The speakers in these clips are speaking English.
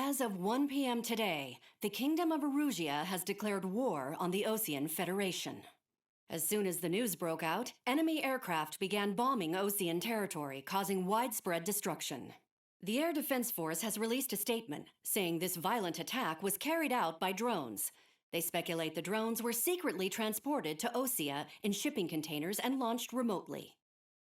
As of 1 p.m. today, the Kingdom of Erusea has declared war on the Osean Federation. As soon as the news broke out, enemy aircraft began bombing Osean territory, causing widespread destruction. The Air Defense Force has released a statement saying this violent attack was carried out by drones. They speculate the drones were secretly transported to Osea in shipping containers and launched remotely.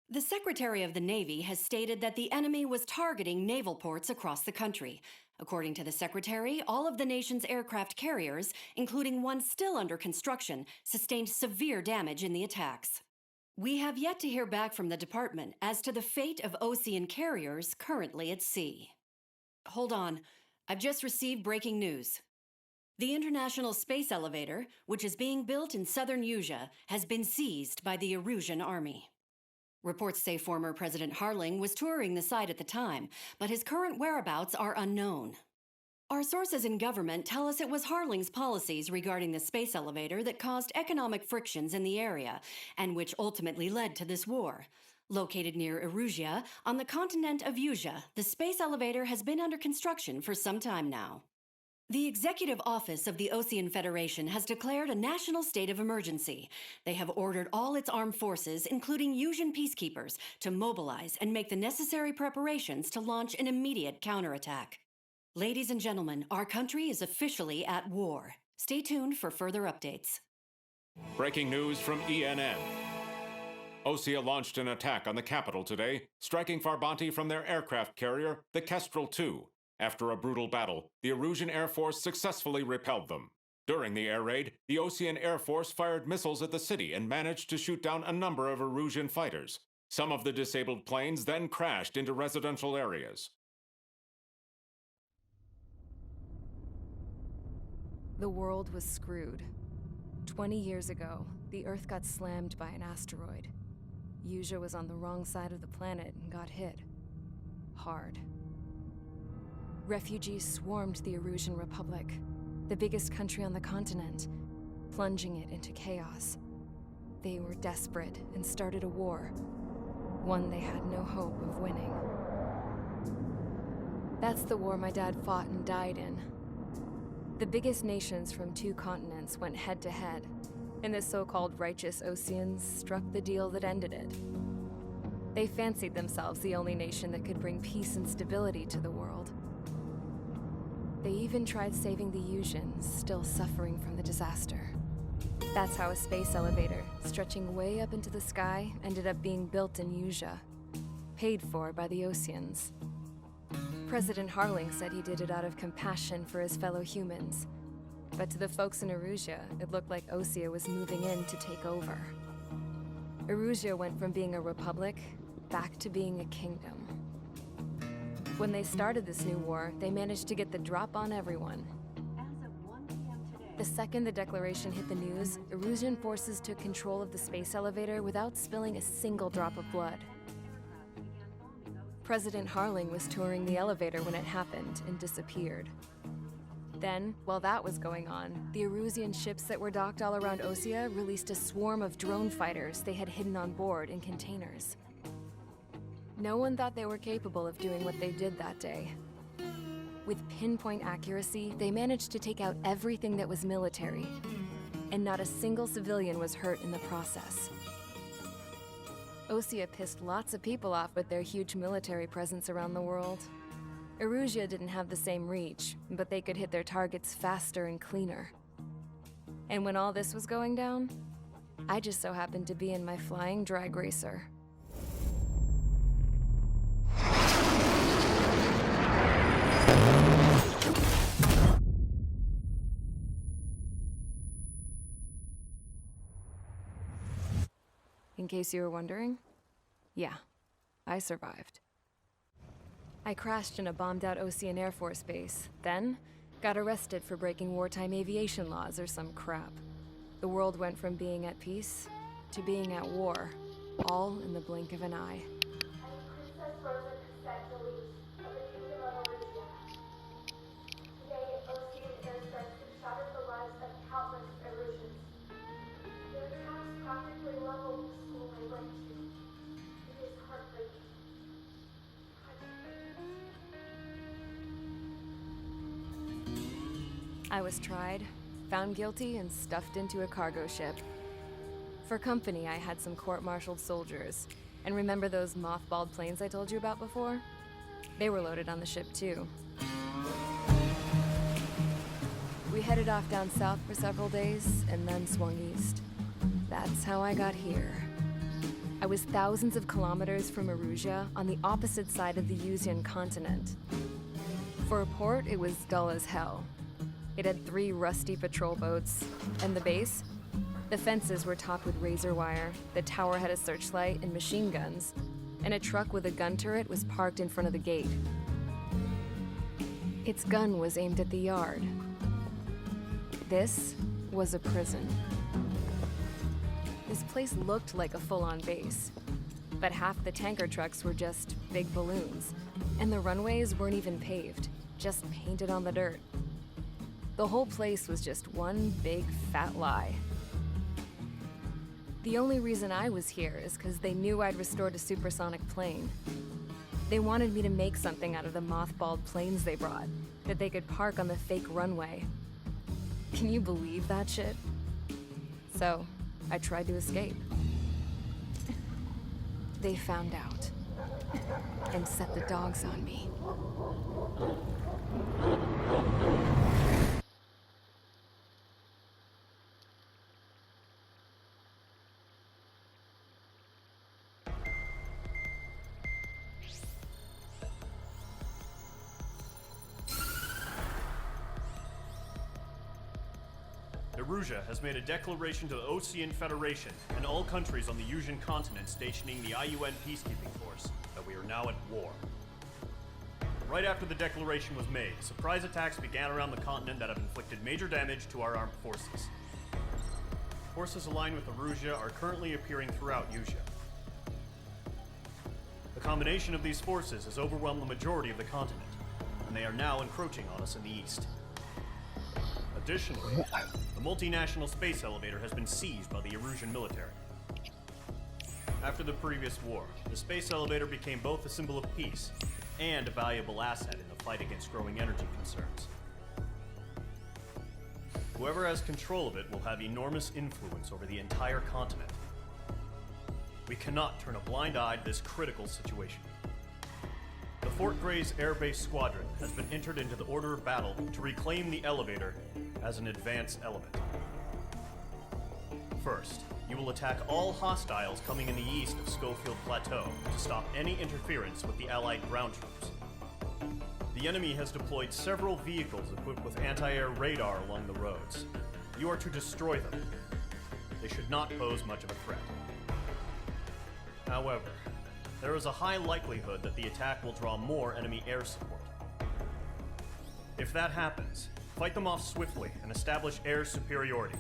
The Secretary of the Navy has stated that the enemy was targeting naval ports across the country. According to the Secretary, all of the nation's aircraft carriers, including one still under construction, sustained severe damage in the attacks. We have yet to hear back from the department as to the fate of Osean carriers currently at sea. Hold on, I've just received breaking news. The International Space Elevator, which is being built in southern Usea, has been seized by the Erusian Army. Reports say former President Harling was touring the site at the time, but his current whereabouts are unknown. Our sources in government tell us it was Harling's policies regarding the space elevator that caused economic frictions in the area, and which ultimately led to this war. Located near Erusea, on the continent of Usea, the space elevator has been under construction for some time now. The Executive Office of the Osean Federation has declared a national state of emergency. They have ordered all its armed forces, including Usean peacekeepers, to mobilize and make the necessary preparations to launch an immediate counterattack. Ladies and gentlemen, our country is officially at war. Stay tuned for further updates. Breaking news from ENN. Osea launched an attack on the capital today, striking Farbanti from their aircraft carrier, the Kestrel II. After a brutal battle, the Erusian Air Force successfully repelled them. During the air raid, the Osean Air Force fired missiles at the city and managed to shoot down a number of Erusian fighters. Some of the disabled planes then crashed into residential areas. The world was screwed. 20 years ago, the Earth got slammed by an asteroid. Usea was on the wrong side of the planet and got hit. Hard. Refugees swarmed the Erusian Republic, the biggest country on the continent, plunging it into chaos. They were desperate and started a war, one they had no hope of winning. That's the war my dad fought and died in. The biggest nations from 2 continents went head-to-head, and the so-called righteous Oseans struck the deal that ended it. They fancied themselves the only nation that could bring peace and stability to the world. They even tried saving the Useans, still suffering from the disaster. That's how a space elevator, stretching way up into the sky, ended up being built in Usea, paid for by the Oseans. President Harling said he did it out of compassion for his fellow humans. But to the folks in Erusea, it looked like Osea was moving in to take over. Erusea went from being a republic back to being a kingdom. When they started this new war, they managed to get the drop on everyone. As of 1 p.m. today, The second the declaration hit the news, Erusian forces took control of the space elevator without spilling a single drop of blood. President Harling was touring the elevator when it happened and disappeared. Then, while that was going on, the Erusian ships that were docked all around Osea released a swarm of drone fighters they had hidden on board in containers. No one thought they were capable of doing what they did that day. With pinpoint accuracy, they managed to take out everything that was military, and not a single civilian was hurt in the process. Osea pissed lots of people off with their huge military presence around the world. Erusea didn't have the same reach, but they could hit their targets faster and cleaner. And when all this was going down, I just so happened to be in my flying drag racer. In case you were wondering, yeah, I survived. I crashed in a bombed-out Osean Air Force base, then got arrested for breaking wartime aviation laws or some crap. The world went from being at peace to being at war, all in the blink of an eye. I was tried, found guilty, and stuffed into a cargo ship. For company, I had some court-martialed soldiers. And remember those mothballed planes I told you about before? They were loaded on the ship, too. We headed off down south for several days, and then swung east. That's how I got here. I was thousands of kilometers from Erusea, on the opposite side of the Usean continent. For a port, it was dull as hell. It had 3 rusty patrol boats, and the base? The fences were topped with razor wire, the tower had a searchlight and machine guns, and a truck with a gun turret was parked in front of the gate. Its gun was aimed at the yard. This was a prison. This place looked like a full-on base, but half the tanker trucks were just big balloons, and the runways weren't even paved, just painted on the dirt. The whole place was just one big fat lie. The only reason I was here is because they knew I'd restored a supersonic plane. They wanted me to make something out of the mothballed planes they brought, that they could park on the fake runway. Can you believe that shit? So, I tried to escape. They found out, and set the dogs on me. Erusea has made a declaration to the Osean Federation and all countries on the Usean continent stationing the IUN peacekeeping force that we are now at war. Right after the declaration was made, surprise attacks began around the continent that have inflicted major damage to our armed forces. Forces aligned with Erusea are currently appearing throughout Usea. The combination of these forces has overwhelmed the majority of the continent, and they are now encroaching on us in the east. Additionally, the multinational space elevator has been seized by the Erusian military. After the previous war, the space elevator became both a symbol of peace and a valuable asset in the fight against growing energy concerns. Whoever has control of it will have enormous influence over the entire continent. We cannot turn a blind eye to this critical situation. The Fort Gray's Air Base Squadron has been entered into the order of battle to reclaim the elevator as an advanced element. First, you will attack all hostiles coming in the east of Schofield Plateau to stop any interference with the Allied ground troops. The enemy has deployed several vehicles equipped with anti-air radar along the roads. You are to destroy them. They should not pose much of a threat. However, there is a high likelihood that the attack will draw more enemy air support. If that happens, fight them off swiftly and establish air superiority.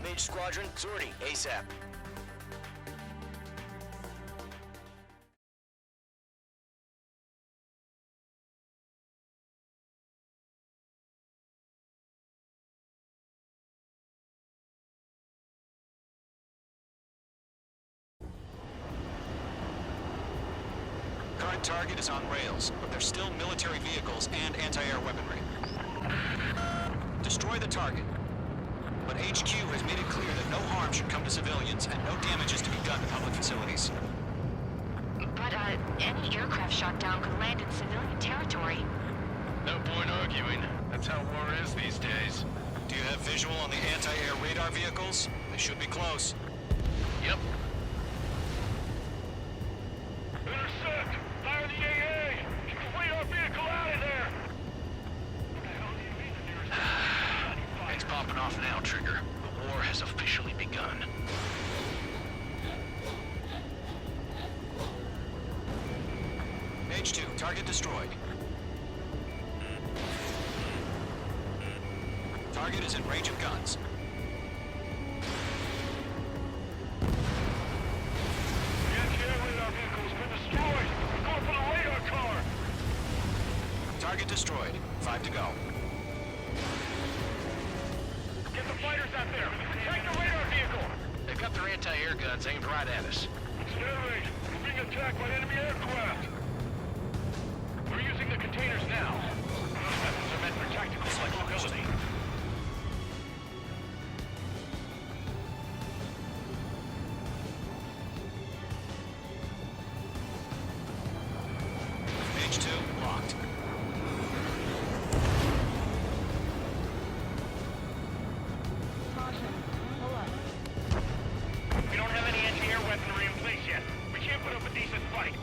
Mage Squadron, sortie, ASAP. Current target is on rails, but there's still military vehicles and anti-air weaponry. Destroy the target. But HQ has made it clear that no harm should come to civilians and no damage is to be done to public facilities. But, any aircraft shot down could land in civilian territory. No point arguing. That's how war is these days. Do you have visual on the anti-air radar vehicles? They should be close. Yep. Intercept! Fire the AA! Keep the radar vehicle out of there! off now, Trigger. The war has officially begun. Mage 2, target destroyed. Target is in range of guns. The anti-air radar vehicle has been destroyed! Go for the radar car! Target destroyed. 5 to go. Get the fighters out there! Protect the radar vehicle! They've got their anti-air guns aimed right at us. Stand range. We're being attacked by enemy aircraft! We're using the containers now. Those methods are meant for tactical flexibility. Mage 2, locked. We don't have any anti-air weaponry in place yet. We can't put up a decent fight.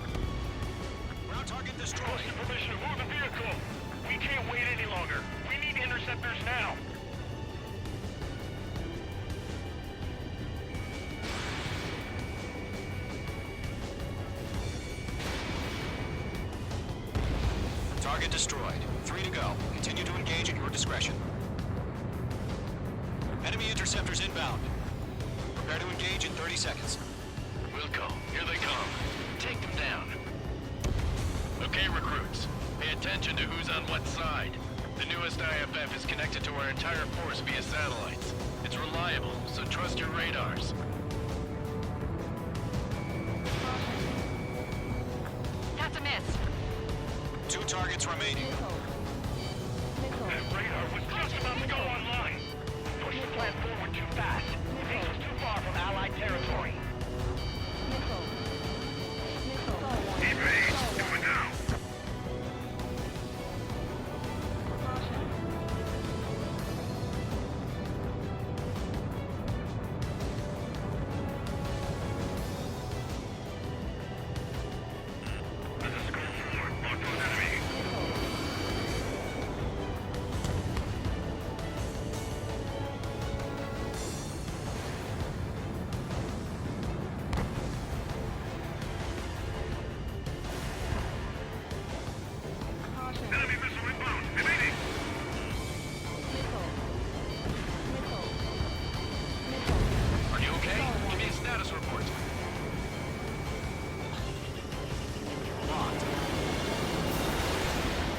Ground target destroyed. Requesting permission to move the vehicle. We can't wait any longer. We need interceptors now. Target destroyed. 3 to go. Continue to engage at your discretion. Enemy interceptors inbound. Prepare to engage in 30 seconds. Wilco, here they come. Take them down. Okay, recruits. Pay attention to who's on what side. The newest IFF is connected to our entire force via satellites. It's reliable, so trust your radars. That's a miss. 2 targets remaining. That radar was just about to go online. Push the plan forward too fast. This is too far from Allied territory. Evade! Do it now! This is Skull 4. Locked on enemy. Enemy missile inbound. Evading. Are you okay? Give me a status report. Locked.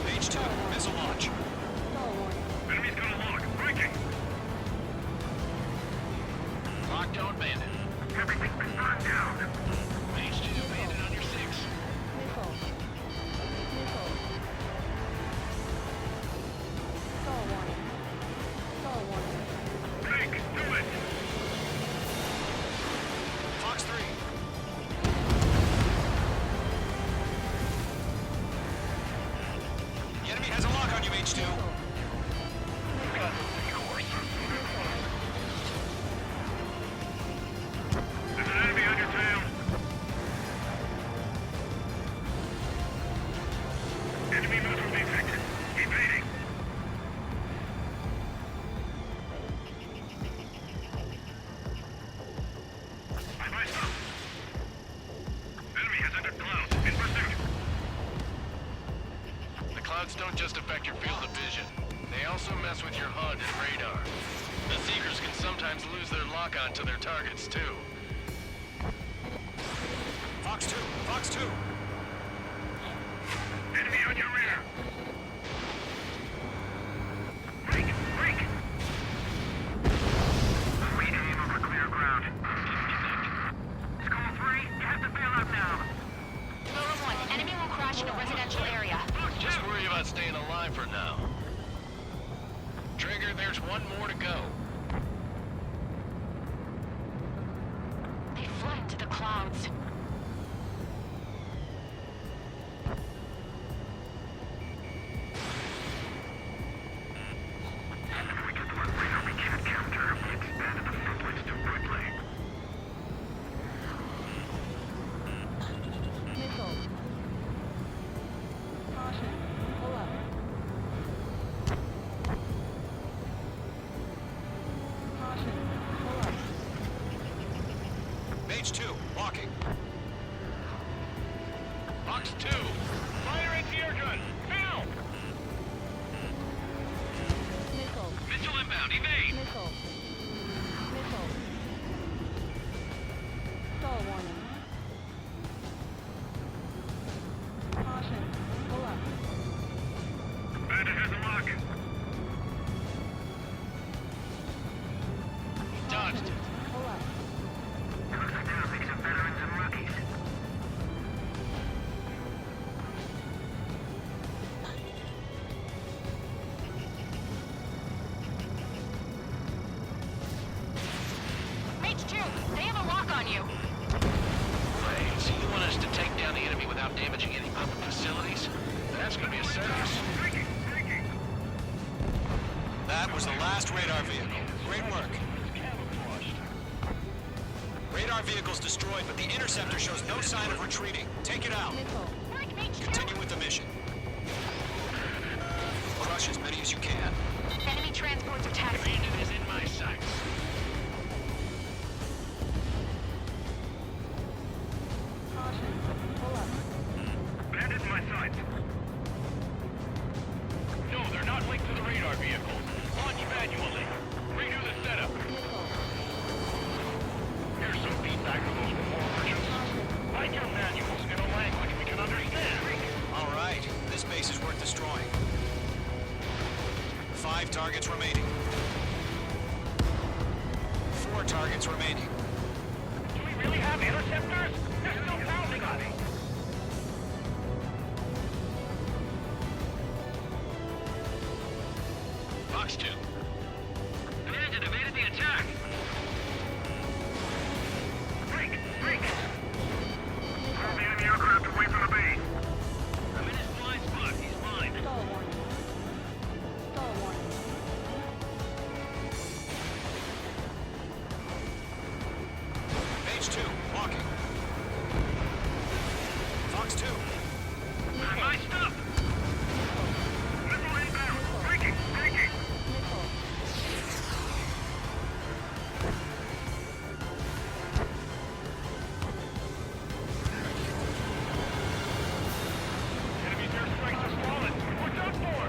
Mage 2, missile launch. Enemy's gonna lock. Breaking. Lockdown bandit. Everything's been burned down. Mage 2 bandit on your 6. Blink, do it. Fox 3. The enemy has a lock on you, Mage 2. Got the course. There's an enemy on your tail. Enemy missile detected. Evading. I myself. Enemy has entered clouds. In pursuit. The clouds don't just affect your field of vision. They also mess with your HUD and radar. The Seekers can sometimes lose their lock-on to their targets, too. Fox 2. Fox 2. Enemy on your rear! Break! Break! Await aim over clear ground. Skull 3, you have to bail out now. Rotor 1, enemy will crash in a residential area. Just worry about staying alive for now. Trigger, there's one more to go. They fled into the clouds. If we get to the radar we can't capture, we expanded the footprints too quickly. That was the last radar vehicle. Great work. Radar vehicle's destroyed, but the interceptor shows no sign of retreating. Take it out. Continue with the mission. Crush as many as you can. Enemy transports are taxiing. Bandit is in my sights. Bandit in my sights. No, they're not linked to the radar vehicle. Launch manually. Redo the setup. Here's some feedback from those before versions. Write your manuals in a language we can understand. All right, this base is worth destroying. 5 targets remaining. 4 targets remaining. Do we really have interceptors? They're still pounding on me. Fox 2. Bandit evaded the attack. Break! Break! Move the enemy aircraft away from the base. I'm in his blind spot. He's mine. Stall warning. Stall warning. Mage 2, walking. Fox 2. My stuff! Missile inbound! Breaking! Breaking! Missile. Enemy's airstrikes are fallen! We're done for!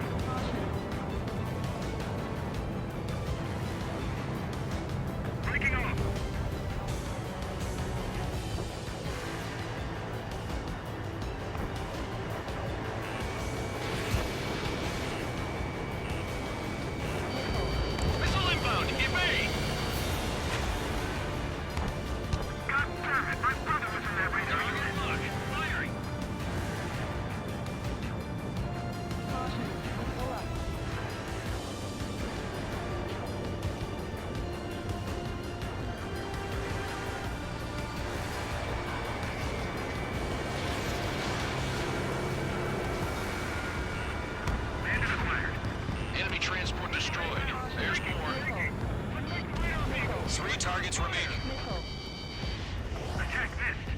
Breaking off! Missile inbound! Evade! God damn it! My brother was in that radar unit! Look! Firing! Caution. Pull up. Bandit acquired. Enemy transport destroyed. There's more. 3 targets remaining. Missile. Attack missed.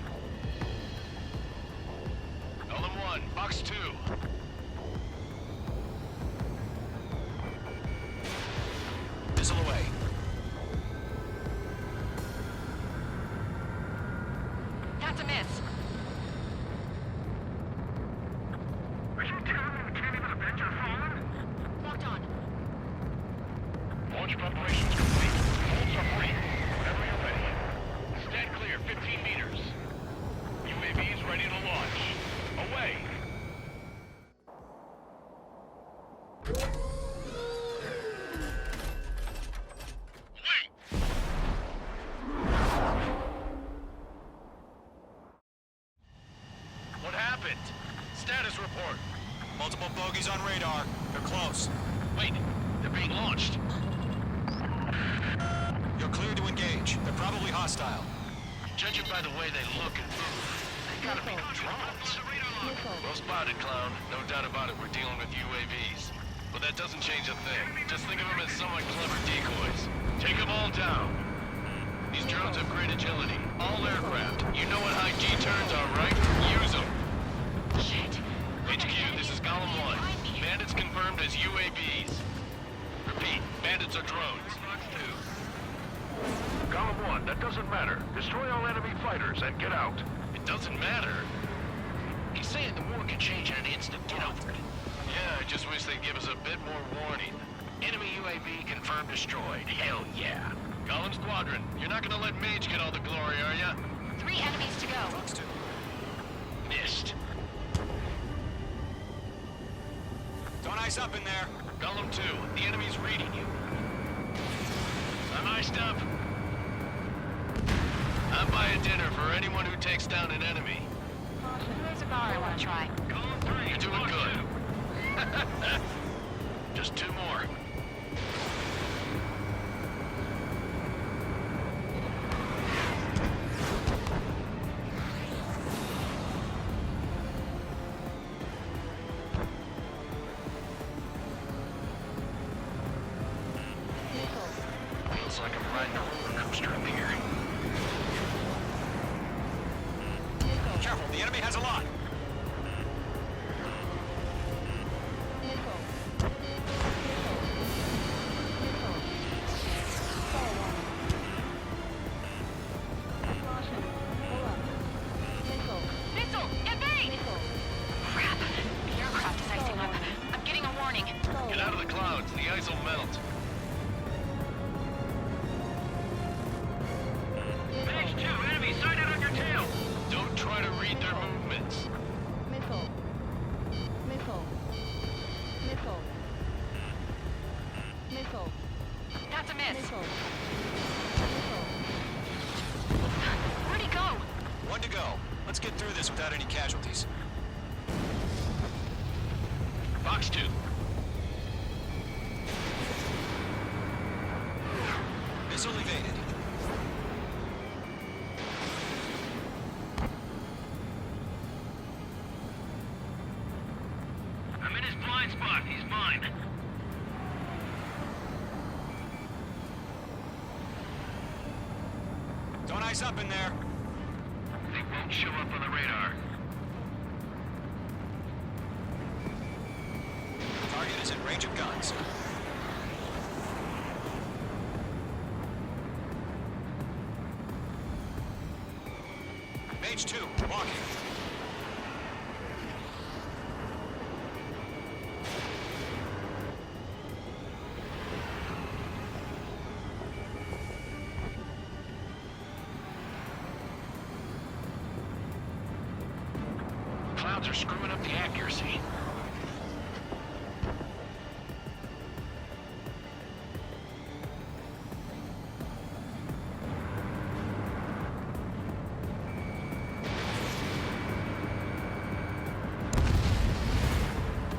Golem 1, Box 2. Missile away. That's a miss. Are you telling me we can't even avenge our fallen? Locked on. Launch preparations complete. Holds are free. Whenever you're ready. Stand clear, 15 meters. UAVs ready to launch. Away. Wait. What happened? Status report. Multiple bogeys on radar. They're close. Wait, they're being launched. You're cleared to engage. They're probably hostile. Judging by the way they look and move, they gotta be drones. Missile. Well spotted, Clown. No doubt about it, we're dealing with UAVs. But that doesn't change a thing. Just think of them as somewhat clever decoys. Take them all down. These drones have great agility. All aircraft. You know what high G turns are, right? Use them. Shit. HQ, this is Golem 1. Bandits confirmed as UAVs. Repeat, bandits are drones. Golem 1, that doesn't matter. Destroy all enemy fighters and get out. It doesn't matter? He's saying the war can change in an instant. Get over it. Yeah, I just wish they'd give us a bit more warning. Enemy UAV confirmed destroyed. Hell yeah. Golem Squadron, you're not gonna let Mage get all the glory, are ya? 3 enemies to go. Fox 2. Missed. Don't ice up in there. Golem 2, the enemy's reading you. I'm iced up. I'm buying dinner for anyone who takes down an enemy. There's a bar I want to try. Golem 3, you're doing good. Just 2 more. riding a roller coaster up here. Careful, the enemy has a lot. Missile. Stall warning. Caution. Pull up. Missile. Missile! Evade! Missile. Crap. The aircraft is icing up. I'm getting a warning. Stall Get out of the clouds. The ice will melt. Mage 2, enemy sighted on your tail. Don't try to read their movements. Missile. Missile. Missile. Missile. That's a miss. Missile. Missile. Where'd he go? One to go. Let's get through this without any casualties. Box 2. Missile evaded. I'm in his blind spot. He's mine. Don't ice up in there. They won't show up on the radar. Target is in range of guns. Mage 2, walking. Clouds are screwing up the accuracy.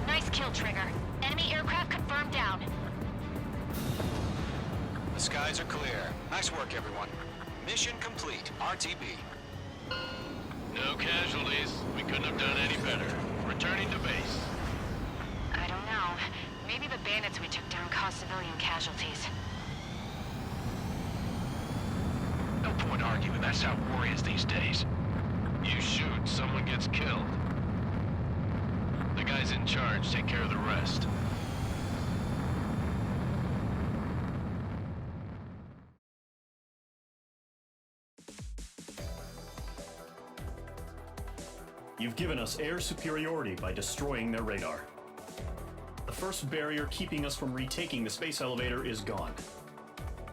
Nice kill, Trigger. Enemy aircraft confirmed down. The skies are clear. Nice work, everyone. Mission complete. RTB. No casualties. We couldn't have done any better. Returning to base. I don't know. Maybe the bandits we took down caused civilian casualties. No point arguing. That's how war is these days. You shoot, someone gets killed. The guys in charge take care of the rest. You've given us air superiority by destroying their radar. The first barrier keeping us from retaking the space elevator is gone.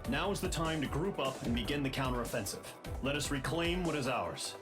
Now is the time to group up and begin the counteroffensive. Let us reclaim what is ours.